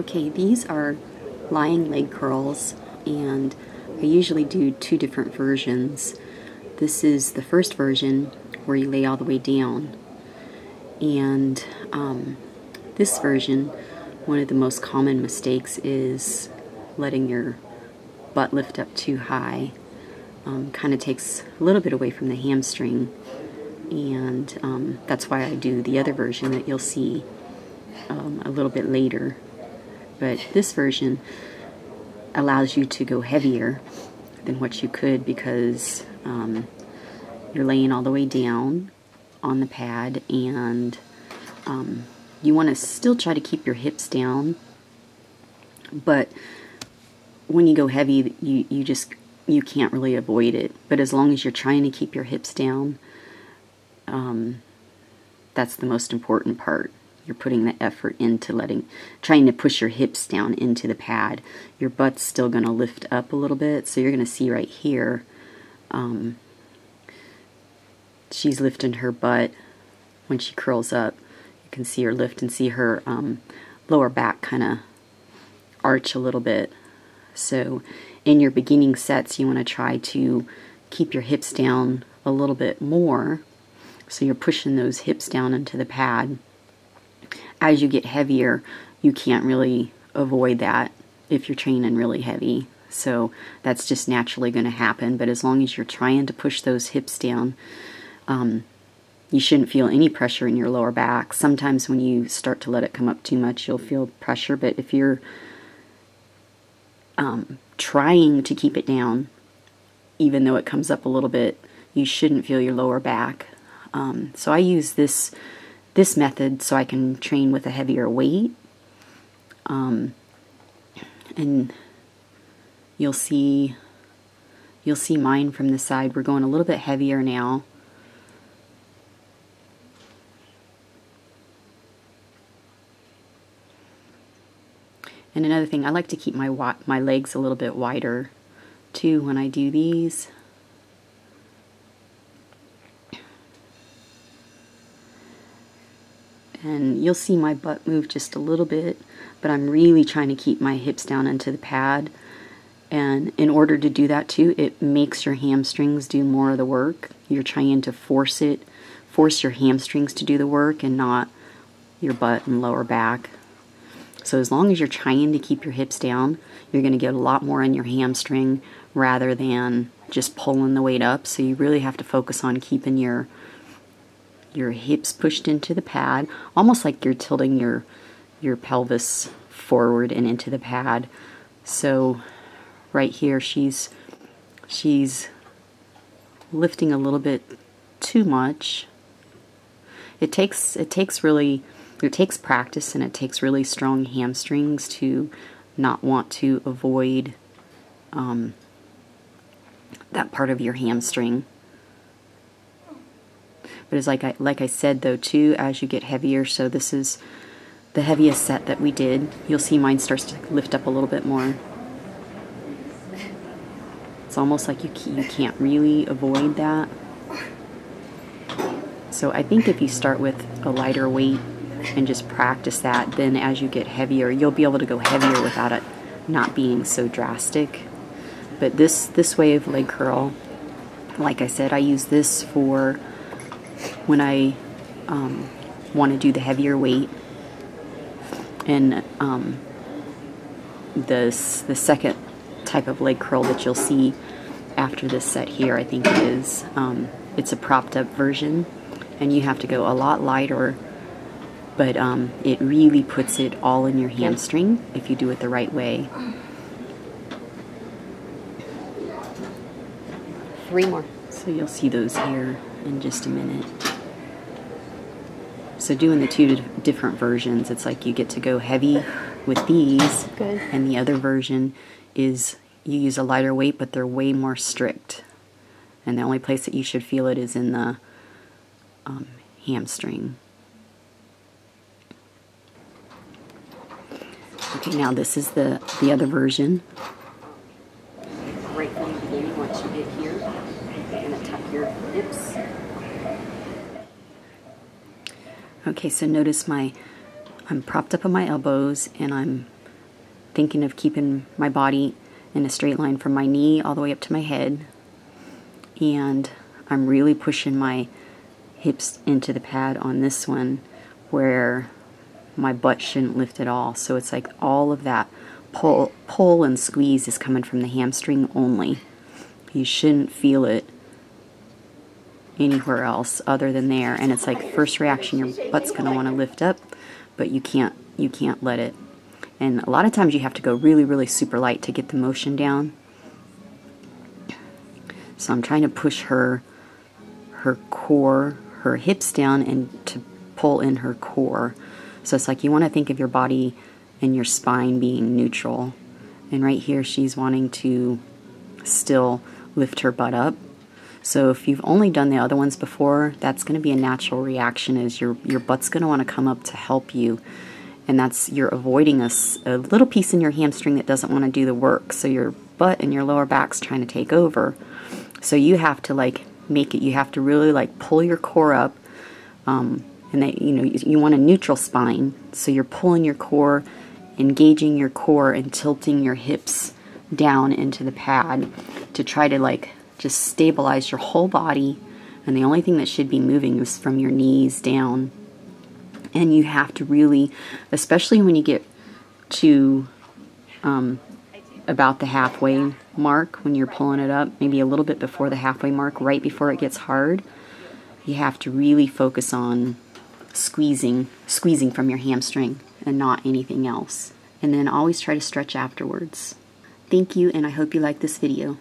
Okay, these are lying leg curls, and I usually do two different versions. This is the first version where you lay all the way down, and this version, one of the most common mistakes is letting your butt lift up too high. Kind of takes a little bit away from the hamstring, and that's why I do the other version that you'll see a little bit later. But this version allows you to go heavier than what you could because you're laying all the way down on the pad, and you want to still try to keep your hips down, but when you go heavy, you can't really avoid it. But as long as you're trying to keep your hips down, that's the most important part. You're putting the effort into trying to push your hips down into the pad. Your butt's still going to lift up a little bit, so you're going to see right here, she's lifting her butt when she curls up. You can see her lift and see her lower back kind of arch a little bit. So in your beginning sets, you want to try to keep your hips down a little bit more, so you're pushing those hips down into the pad. As you get heavier, you can't really avoid that if you're training really heavy. So that's just naturally going to happen. But as long as you're trying to push those hips down, you shouldn't feel any pressure in your lower back. Sometimes when you start to let it come up too much, you'll feel pressure. But if you're trying to keep it down, even though it comes up a little bit, you shouldn't feel your lower back. So I use this method so I can train with a heavier weight, and you'll see mine from the side. We're going a little bit heavier now. And another thing, I like to keep my legs a little bit wider too when I do these. And you'll see my butt move just a little bit, but I'm really trying to keep my hips down into the pad. And in order to do that too, it makes your hamstrings do more of the work. You're trying to force your hamstrings to do the work and not your butt and lower back. So as long as you're trying to keep your hips down, you're going to get a lot more on your hamstring rather than just pulling the weight up. So you really have to focus on keeping your hips pushed into the pad, almost like you're tilting your pelvis forward and into the pad. So right here she's lifting a little bit too much. It takes practice, and it takes really strong hamstrings to not want to avoid that part of your hamstring. But it's like I said though too, as you get heavier, so this is the heaviest set that we did. You'll see mine starts to lift up a little bit more. It's almost like you can't really avoid that. So I think if you start with a lighter weight and just practice that, then as you get heavier, you'll be able to go heavier without it not being so drastic. But this way of leg curl, like I said, I use this for when I want to do the heavier weight. And the second type of leg curl that you'll see after this set here, I think it is, it's a propped up version, and you have to go a lot lighter, but it really puts it all in your hamstring if you do it the right way. 3 more. So you'll see those here in just a minute. So doing the two different versions, it's like you get to go heavy with these. Good. And the other version is you use a lighter weight, but they're way more strict. And the only place that you should feel it is in the hamstring. Okay, now this is the other version. Right from the beginning, once you get here, you're going to tuck your hips. Okay, so notice I'm propped up on my elbows, and I'm thinking of keeping my body in a straight line from my knee all the way up to my head. And I'm really pushing my hips into the pad on this one where my butt shouldn't lift at all. So it's like all of that pull and squeeze is coming from the hamstring only. You shouldn't feel it anywhere else other than there. And it's like first reaction, your butt's going to want to lift up, but you can't let it. And a lot of times you have to go really, really super light to get the motion down. So I'm trying to push her core, her hips down, and to pull in her core. So it's like you want to think of your body and your spine being neutral. And right here she's wanting to still lift her butt up. So if you've only done the other ones before, that's going to be a natural reaction, is your butt's going to want to come up to help you. And that's, you're avoiding a little piece in your hamstring that doesn't want to do the work. So your butt and your lower back's trying to take over. So you have to like make it, you have to really like pull your core up. And that, you know, you want a neutral spine. So you're pulling your core, engaging your core, and tilting your hips down into the pad to try to like just stabilize your whole body. And the only thing that should be moving is from your knees down. And you have to really, especially when you get to about the halfway mark, when you're pulling it up, maybe a little bit before the halfway mark, right before it gets hard, you have to really focus on squeezing from your hamstring and not anything else. And then always try to stretch afterwards. Thank you, and I hope you like this video.